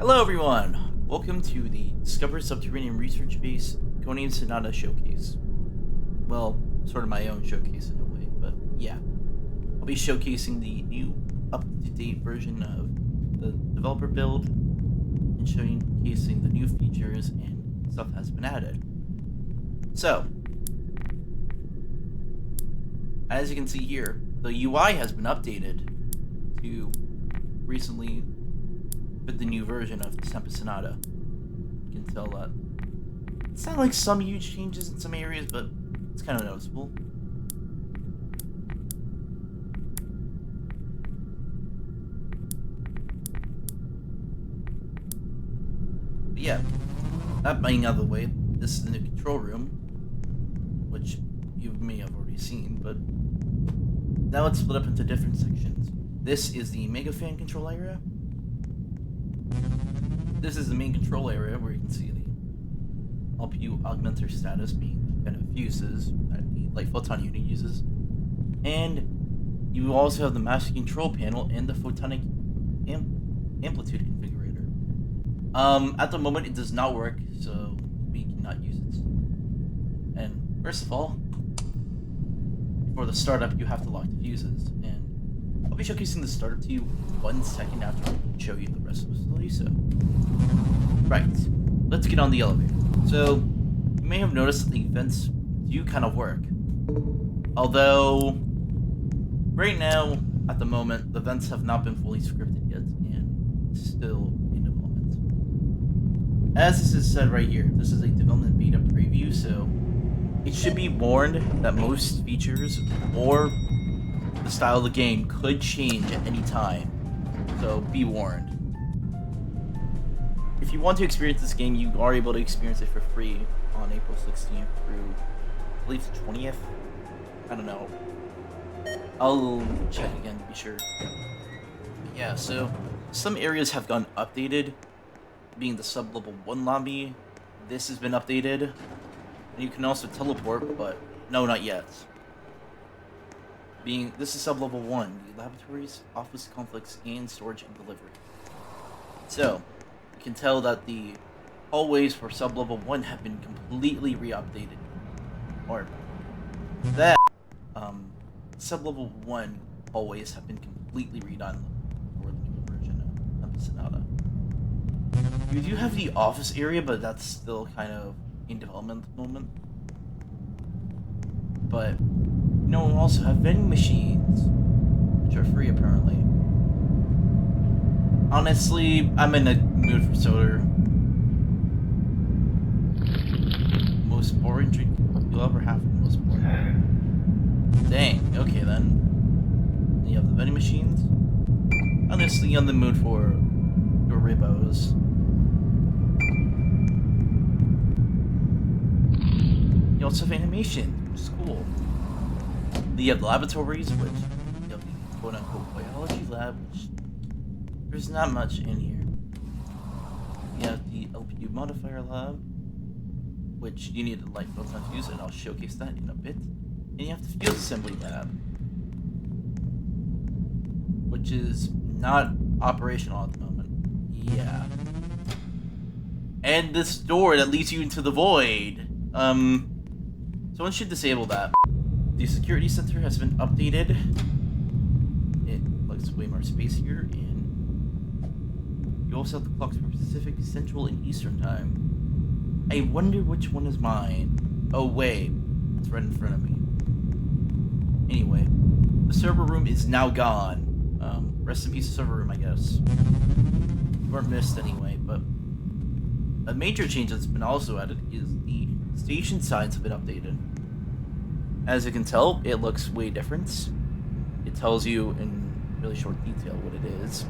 Hello everyone! Welcome to the Discover Subterranean Research Base Tempest Sonata showcase. Well, sort of my own showcase in a way, but yeah. I'll be showcasing the new up-to-date version of the developer build and showcasing the new features and stuff that has been added. So, as you can see here, the UI has been updated to recently with the new version of Tempest Sonata. You can tell that it's not like some huge changes in some areas, but it's kind of noticeable. But yeah, that being out of the way, this is the new control room, which you may have already seen, but now it's split up into different sections. This is the Mega Fan control area. This is the main control area where you can see the LPU augmenter status being kind of fuses that the light photon unit uses. And you also have the master control panel and the photonic amplitude configurator. At the moment it does not work, so we cannot use it. And first of all, before the startup you have to lock the fuses, and I'll be showcasing the startup to you 1 second after I show you the rest of the facility, so. Right, let's get on the elevator. So, you may have noticed that the vents do kind of work. Although, right now, at the moment, the vents have not been fully scripted yet, and still in development. As this is said right here, this is a development beta preview, so it should be warned that most features or the style of the game could change at any time. So be warned. If you want to experience this game, you are able to experience it for free on April 16th through, I believe, the 20th. I don't know. I'll check again to be sure. Yeah, so some areas have gotten updated, being the sub-level 1 lobby. This has been updated. And you can also teleport, but no, not yet. This is sub-level 1, the laboratories, office complex, and storage and delivery. So, you can tell that the hallways for sub-level 1 have been completely re-updated. Or, that, sub-level 1 hallways have been completely redone for the new version of Tempest Sonata. You do have the office area, but that's still kind of in development at the moment. But, we also have vending machines, which are free apparently. Honestly, I'm in a mood for soda. Most boring drink you'll ever have. Most boring. Dang. Okay then. You have the vending machines. Honestly, I'm in the mood for your ribos. You also have animation, which is cool. You have the laboratories, which you have the quote-unquote biology lab, which there's not much in here. You have the LPU modifier lab, which you need to light photon fuse, and I'll showcase that in a bit. And you have the field assembly lab, which is not operational at the moment. Yeah. And this door that leads you into the void. Someone should disable that. The security center has been updated. It looks way more spacier, and you also have the clocks for Pacific, Central, and Eastern time. I wonder which one is mine. Oh wait, it's right in front of me. Anyway, the server room is now gone. Rest in peace, server room, I guess. You weren't missed anyway, but a major change that's been also added is the station signs have been updated. As you can tell, it looks way different. It tells you in really short detail what it is.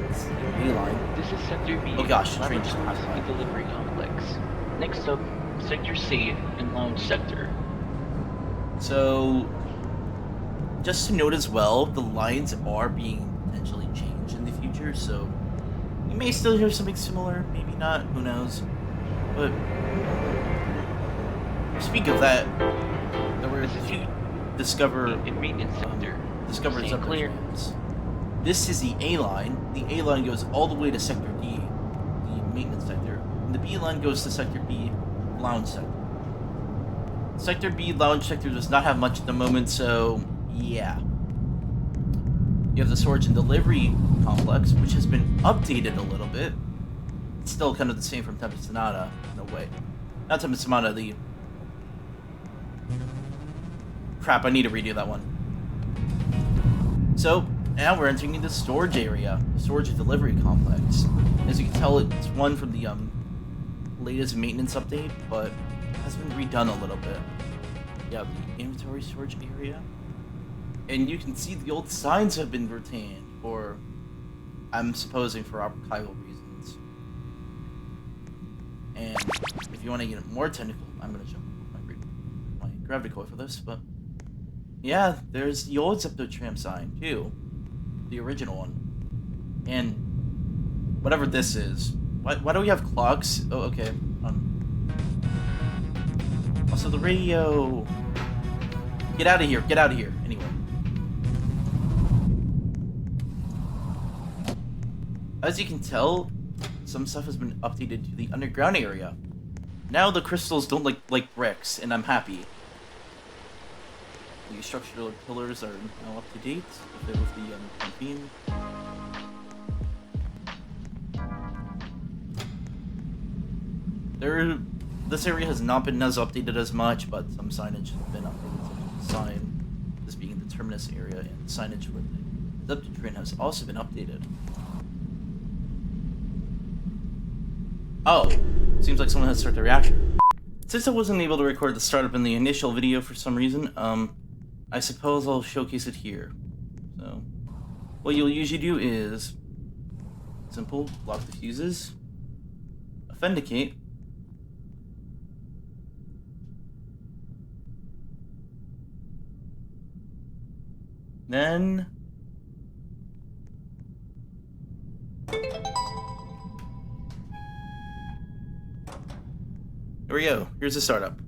It's the A-line. This is Sector B. Oh gosh, the train just passed by. Delivery complex. Next up, Sector C and Lounge Sector. So, just to note as well, the lines are being potentially changed in the future, so you may still hear something similar, maybe not, who knows. But, speak of that, there were a few discover Sector. clear. This is the A line. The A line goes all the way to Sector D, maintenance sector. And the B line goes to Sector B, lounge sector. Sector B, lounge sector does not have much at the moment, so yeah. You have the storage and delivery complex, which has been updated a little bit. It's still kind of the same from Tempest Sonata, in a way. Not Tempest Sonata, the... Crap, I need to redo that one. So, now we're entering the storage area, the storage and delivery complex. As you can tell, it's one from the latest maintenance update, but it has been redone a little bit. You have the inventory storage area. And you can see the old signs have been retained for, I'm supposing, for archival reasons. And if you want to get more technical, I'm going to jump my gravity coil for this, but yeah, there's the old Zepto tram sign, too. The original one. And whatever this is. Why do we have clocks? Oh, okay. Also, the radio. Get out of here. Get out of here. Anyway. As you can tell, some stuff has been updated to the underground area. Now the crystals don't look like bricks, and I'm happy. The structural pillars are now up to date with the beam. This area has not been as updated as much, but some signage has been updated, such as the sign, this being the terminus area, and signage for the Zepto train has also been updated. Oh, seems like someone has started the reactor. Since I wasn't able to record the startup in the initial video for some reason, I suppose I'll showcase it here. So, what you'll usually do is simple, lock the fuses, authenticate, then here we go. Here's the startup.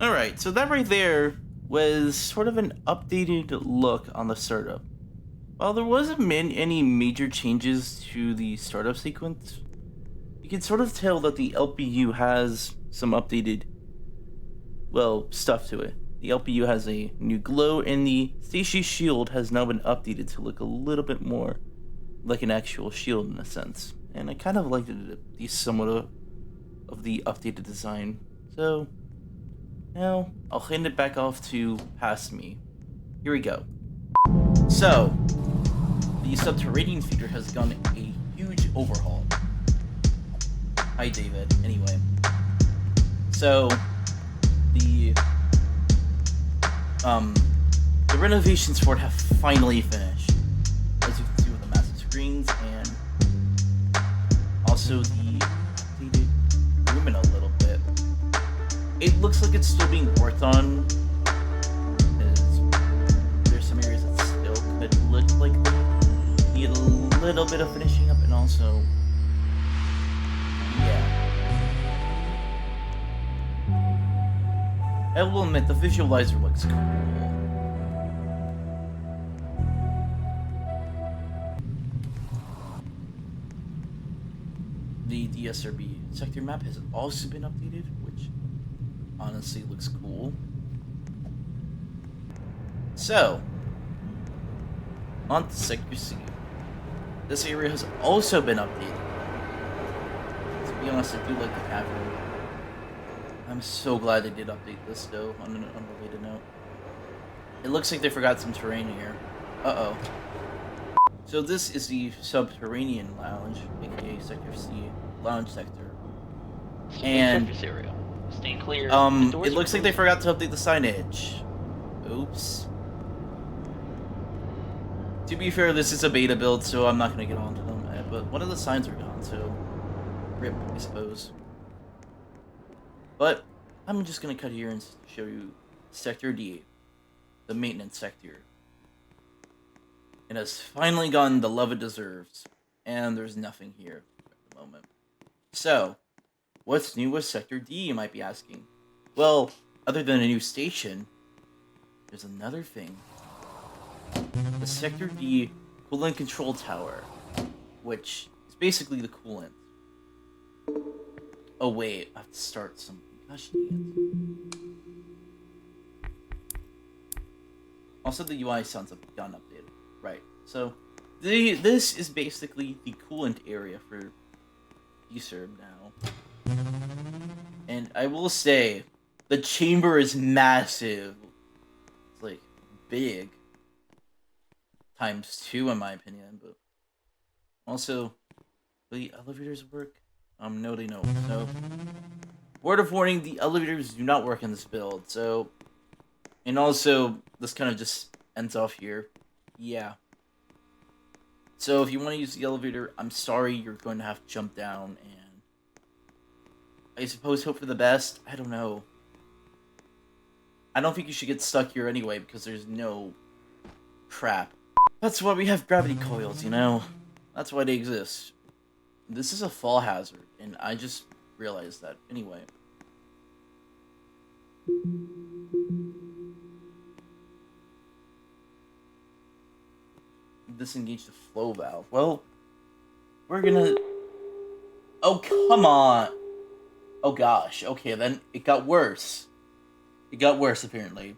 Alright, so that right there was sort of an updated look on the startup. While there wasn't any major changes to the startup sequence, you can sort of tell that the LPU has some updated, well, stuff to it. The LPU has a new glow, and the station shield has now been updated to look a little bit more like an actual shield in a sense. And I kind of liked it to be somewhat of the updated design. So now I'll hand it back off to past me. Here we go. So the subterranean feature has gone a huge overhaul. Hi, David. Anyway. So, the, the renovations for it have finally finished. As you can see with the massive screens and also the updated room a little bit. It looks like it's still being worked on. There's some areas that still could look like they need a little bit of finishing up, and also, yeah. I will admit, the visualizer looks cool. The DSRB sector map has also been updated, which honestly looks cool. So, on to Sector C. This area has also been updated. To be honest, I do like the cavern. I'm so glad they did update this, though, on a related note. It looks like they forgot some terrain here. Uh-oh. So this is the subterranean lounge, aka Sector C, lounge sector. And surface area. Staying clear. It looks like they forgot to update the signage. Oops. To be fair, this is a beta build, so I'm not gonna get onto them. But one of the signs are gone, so rip, I suppose. But I'm just gonna cut here and show you Sector D, the maintenance sector. It has finally gotten the love it deserves, and there's nothing here at the moment. So, what's new with Sector D, you might be asking? Well, other than a new station, there's another thing. The Sector D coolant control tower, which is basically the coolant. Oh wait, I have to start some concussion. Also, the UI sounds have gotten updated. Right, so this is basically the coolant area for DSRB now. And I will say, the chamber is massive. It's like big. ×2 in my opinion, but also, the elevators work? No they don't. So, word of warning, the elevators do not work in this build, so, and also, this kind of just ends off here. Yeah. So if you want to use the elevator, I'm sorry, you're going to have to jump down, and I suppose hope for the best. I don't know. I don't think you should get stuck here anyway, because there's no crap. That's why we have gravity coils, you know? That's why they exist. This is a fall hazard, and I just realized that. Anyway. Disengage the flow valve. Well, we're gonna... Oh, come on! Oh gosh, okay, then it got worse. It got worse, apparently.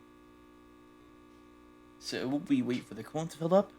So, we wait for the coolant to fill up.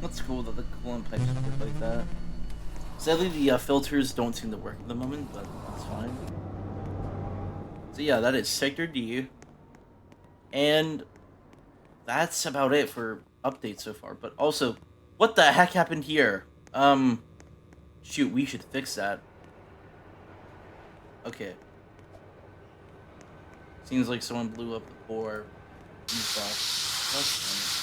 That's cool that the coolant pipes work like that. Sadly, the filters don't seem to work at the moment, but that's fine. So yeah, that is Sector D. And that's about it for updates so far. But also, what the heck happened here? Shoot, we should fix that. Okay. Seems like someone blew up the poor fuse box. That's funny.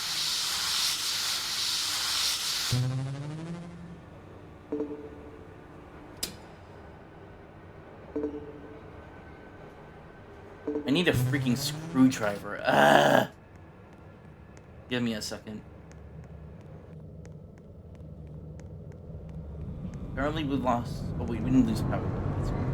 I need a freaking screwdriver. Ah! Give me a second. Apparently we lost. Oh wait, we didn't lose power. That's good.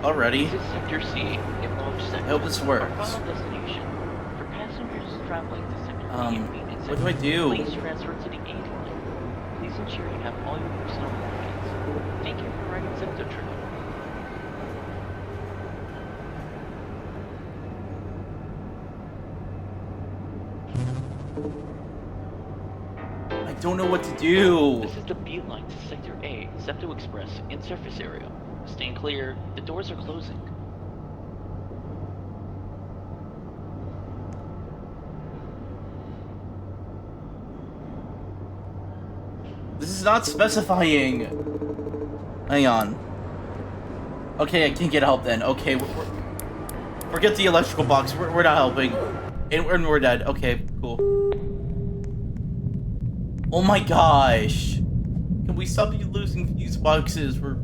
Already. This is Sector C, a launch sector. I hope this Our works. final destination. For passengers traveling to Sector B and maintenance, What do I do? please transfer to the 8 line. Please ensure you have all your personal belongings. Thank you for riding Sector Trip. I don't know what to do. This is the B line to Sector A, Septo Express, in surface area. Staying clear, the doors are closing. This is not specifying. Hang on. Okay, I can't get help then. Okay, forget the electrical box. We're not helping. And we're dead. Okay, cool. Oh my gosh. Can we stop you losing fuse boxes for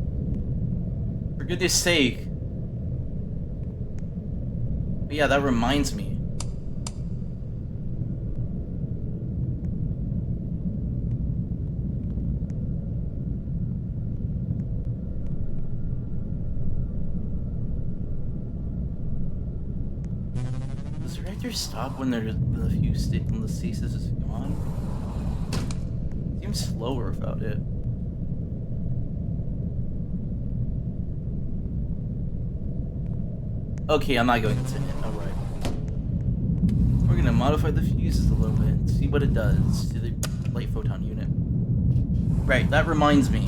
goodness sake? But yeah, that reminds me. Does the reactor stop when the fuse when the stasis is gone? Seems slower about it. Okay, I'm not going to it. Alright. We're gonna modify the fuses a little bit, see what it does to the light photon unit. Right, that reminds me.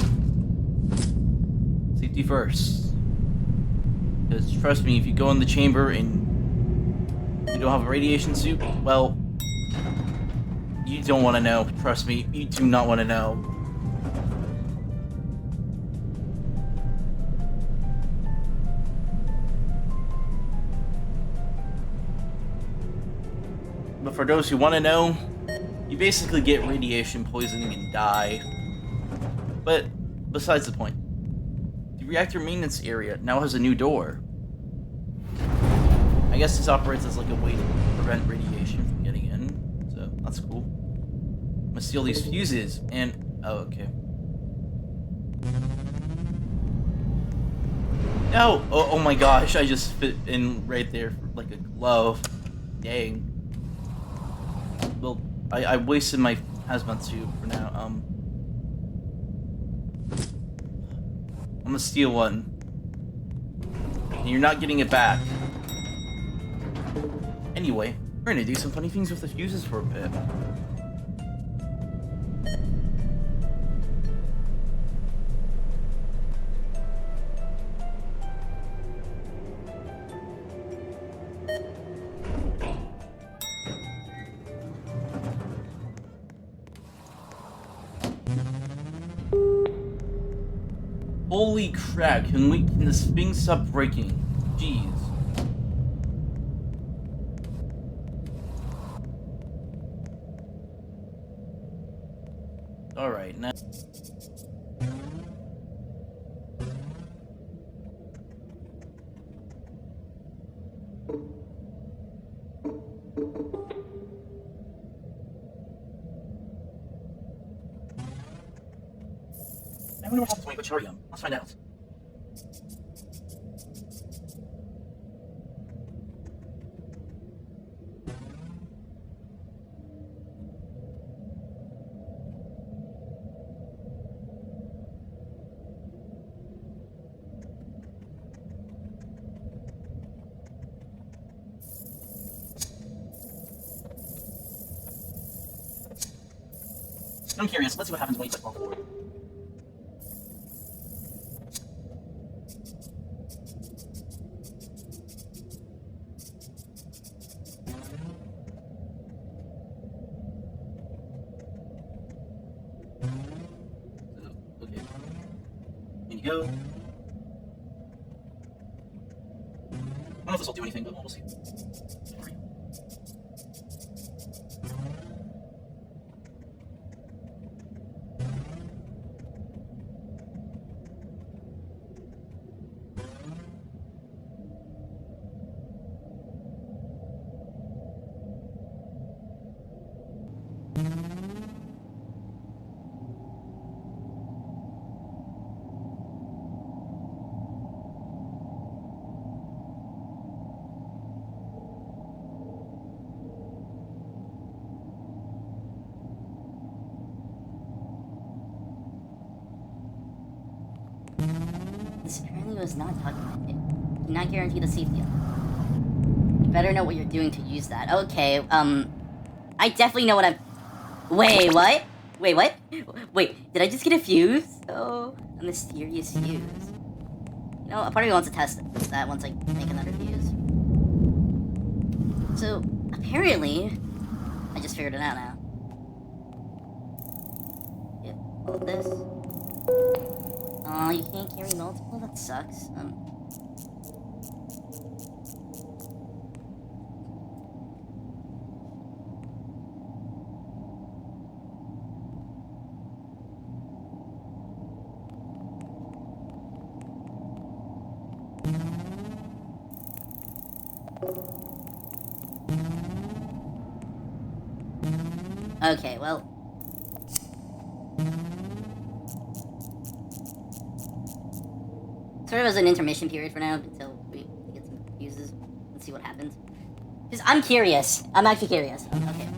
Safety first. Because trust me, if you go in the chamber and you don't have a radiation suit, well, you don't want to know. Trust me, you do not want to know. But for those who want to know, you basically get radiation poisoning and die. But besides the point, the reactor maintenance area now has a new door. I guess this operates as like a way to prevent radiation from getting in, so that's cool. I'm gonna steal these fuses and oh, okay. No! Oh my gosh! I just fit in right there for like a glove. Dang. Well, I wasted my hazmat suit for now. I'm gonna steal one. And you're not getting it back. Anyway, we're gonna do some funny things with the fuses for a bit. Holy crap, can this thing stop breaking? Jeez. Alright, now I wonder what happens when we put Charium. Let's find out. I'm curious. Let's see what happens when you put all forward. you go. I don't know if this will do anything, but we'll see. This apparently was not documented. You cannot guarantee the safety of it. You better know what you're doing to use that. Okay, I definitely know what I'm... Wait, what? Wait, what? Wait, did I just get a fuse? Oh, a mysterious fuse. You know, a part of me wants to test that once I make another fuse. So, apparently, I just figured it out now. Get all of this. Oh, you can't carry multiple? That sucks. Okay, well... Sort of as an intermission period for now, until we get some fuses and see what happens. Because I'm curious. I'm actually curious. Okay.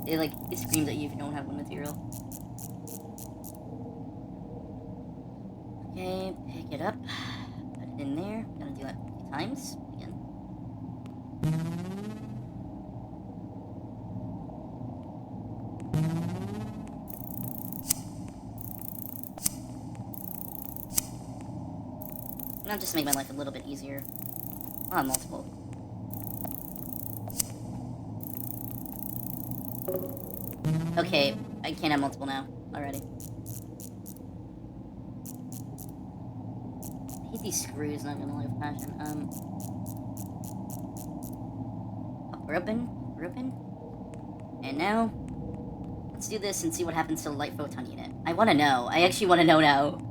it screams at you if you don't have the material. Okay, pick it up. Put it in there. I'm gonna do that 50 times. Again. I'll just make my life a little bit easier. I'll have multiple. Okay, I can't have multiple now, already. I hate these screws, not gonna lie with passion. Open. And now, let's do this and see what happens to the light photon unit. I wanna know. I actually wanna know now.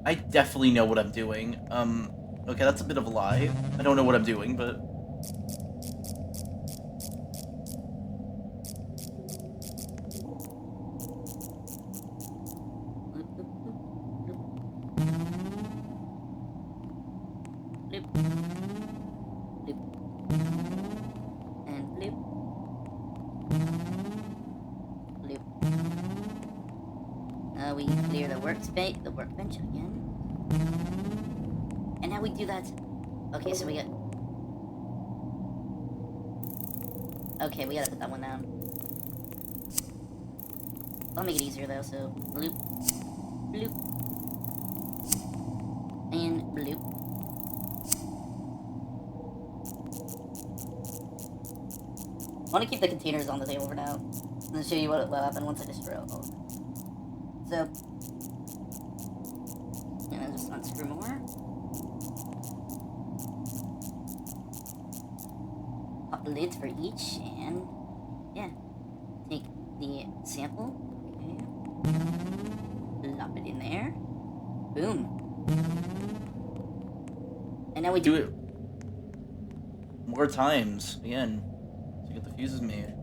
I definitely know what I'm doing. Okay, that's a bit of a lie. I don't know what I'm doing, but... We clear the workbench again. And now we do that. Okay, so we got... Okay, we gotta put that one down. I'll make it easier though, so... Bloop. Bloop. And bloop. I want to keep the containers on the table for now. And then show you what will happen once I destroy all of them. So, and then just unscrew more. Pop the lids for each, and yeah, take the sample. Okay, plop it in there. Boom. And now we do it more times again to get the fuses made.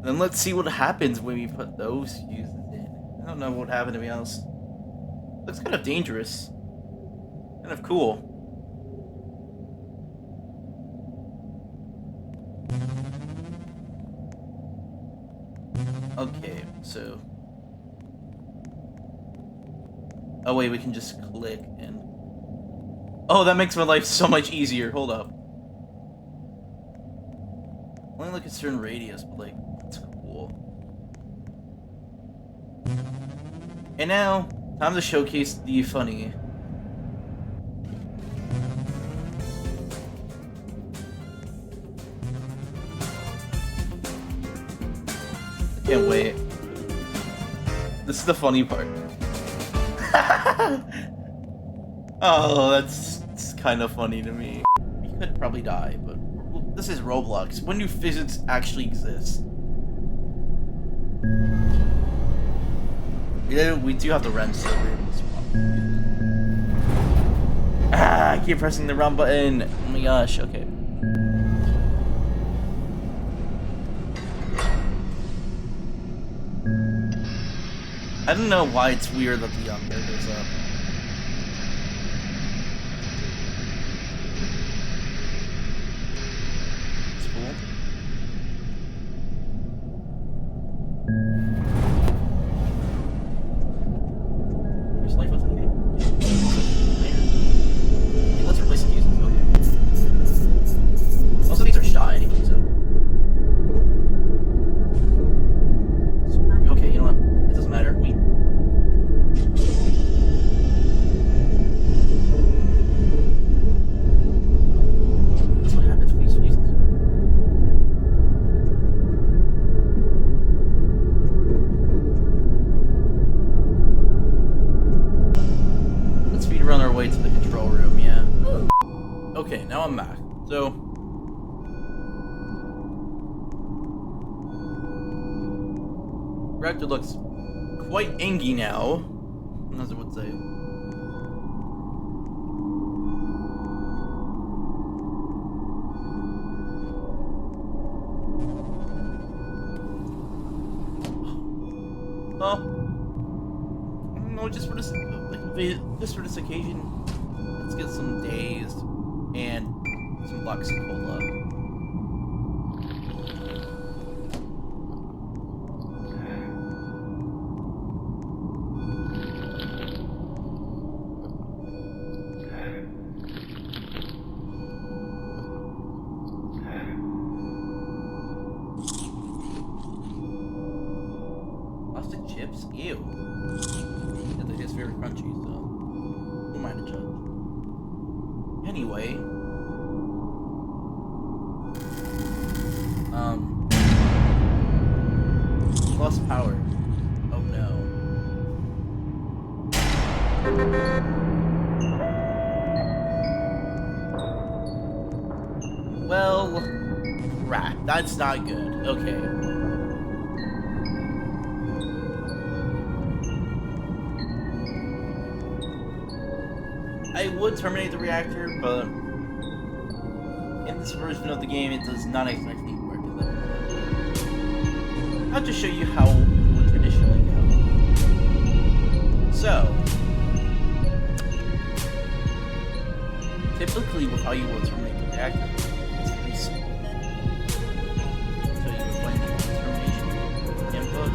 Then let's see what happens when we put those fuses in. I don't know what would happen, to be honest. Looks kind of dangerous. Kind of cool. Okay, so... Oh wait, we can just click and... Oh, that makes my life so much easier. Hold up. Only like a certain radius, but like, that's cool. And now, time to showcase the funny. I can't wait. This is the funny part. Oh, that's kind of funny to me. We could probably die, but this is Roblox. When do physics actually exist? Yeah, we do have the rent server. Ah, I keep pressing the wrong button. Oh my gosh, okay. I don't know why it's weird that the there goes up. It's cool. There's life within the game. Okay, let's replace the fuses. Okay. Most of these are shy anyway, so. Okay, you know what? It doesn't matter. That's what happens with these fuses. Let's speed run our way to the control room, yeah. Okay, now I'm back. So, reactor looks quite angy now, as I would say. Oh, no, just for this, just for this occasion, let's get some dazed and some Cola. Plastic chips? Ew. Yeah, they're just very crunchy, so who am I to judge? Anyway. Lost power. Oh no. Well, crap. That's not good. Okay. I would terminate the reactor, but in this version of the game, it does not exactly work. I'll just show you how it would traditionally go. So, typically with how you will terminate the reactor, it's pretty simple. So you would find the termination input.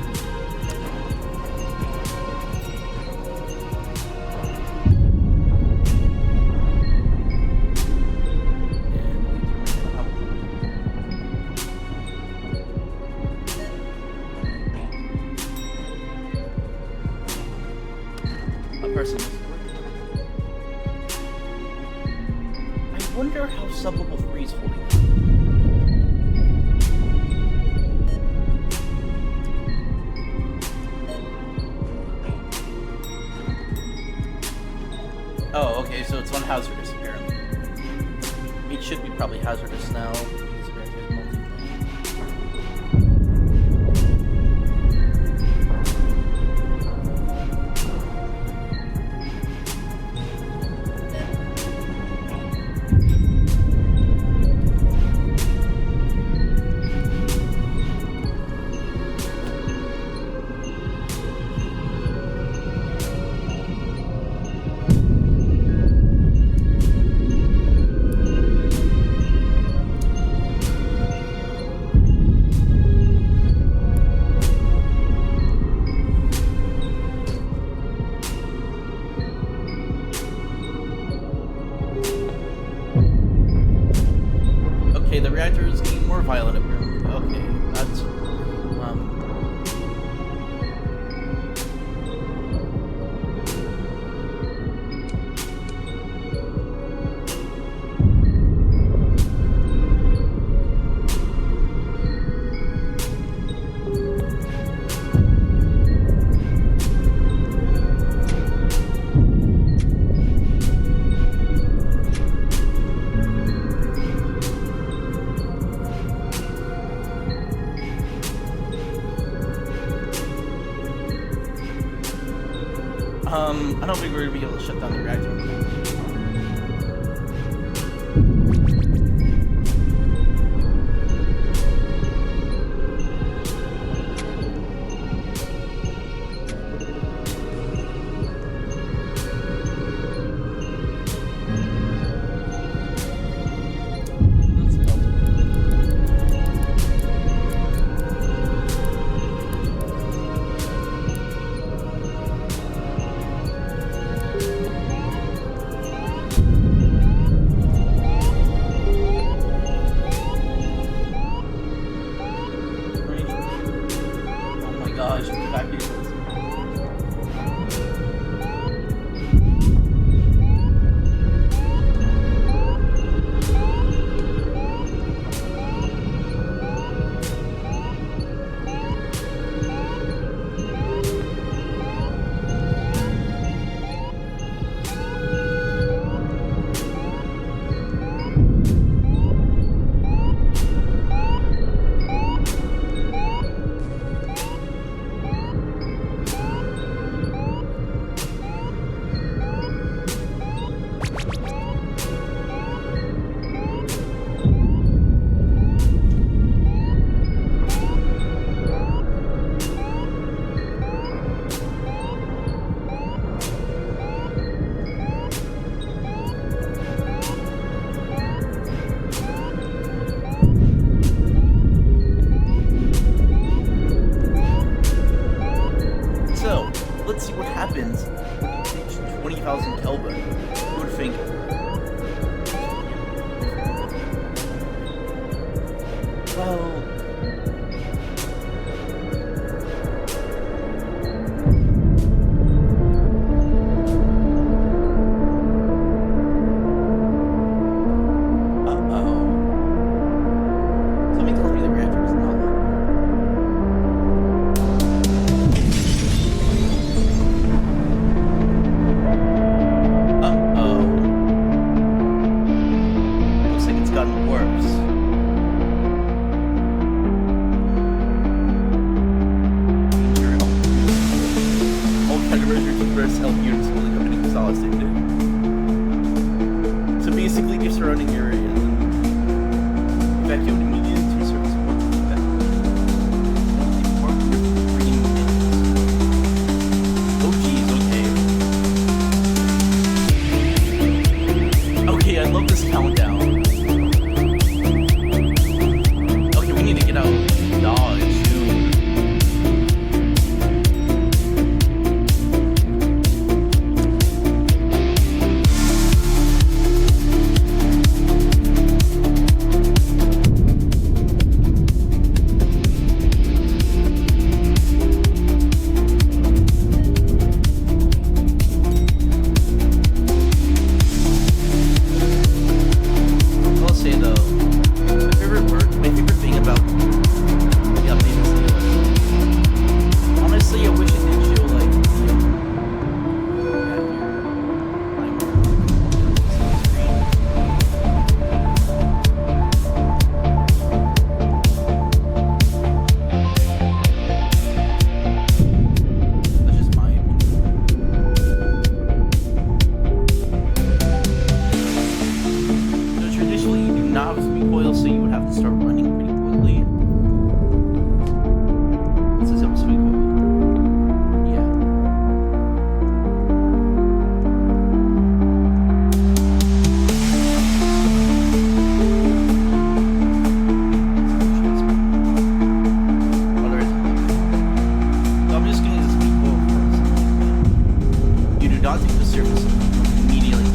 Person. I wonder how sublevel 3 is holding up. Oh, okay, so it's unhazardous apparently. It should be probably hazardous now. pilot apparently. Okay, that's I don't think we're gonna be able to shut down the reactor. Gosh, back here. Let's see what happens when you reach 20,000 Kelvin. Who would think? Well, something tells me the reactor is not like looks like it's gotten worse. All countermeasures to press health units will be coming exhausted. So basically, your surrounding area is evacuate immediately to service point. Oh geez, okay. Okay, I love this countdown. Okay, we need to get out and dodge soon. I'll say though, my favorite thing about the update is honestly, I wish it did show like that's just my opinion. So traditionally, you do not have speed coil, so you would have to start running pretty quickly. This is a speed coil. Yeah. Oh, there is a little bit. So I'm just gonna use the speed coil first. You do not take the surface immediately.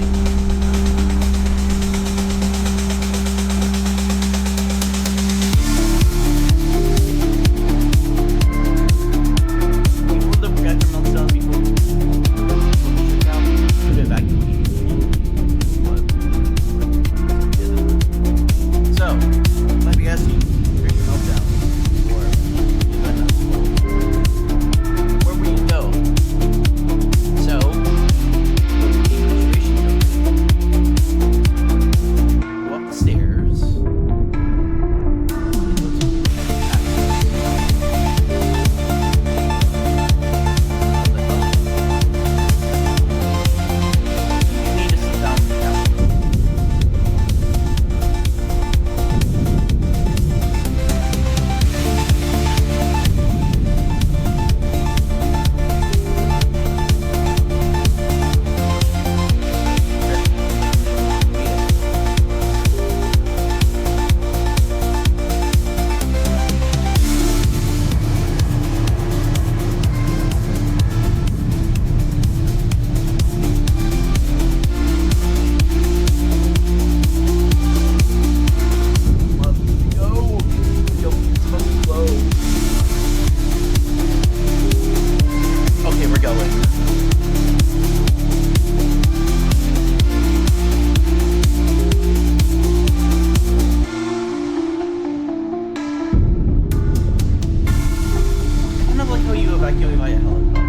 how you evacuate via helicopter.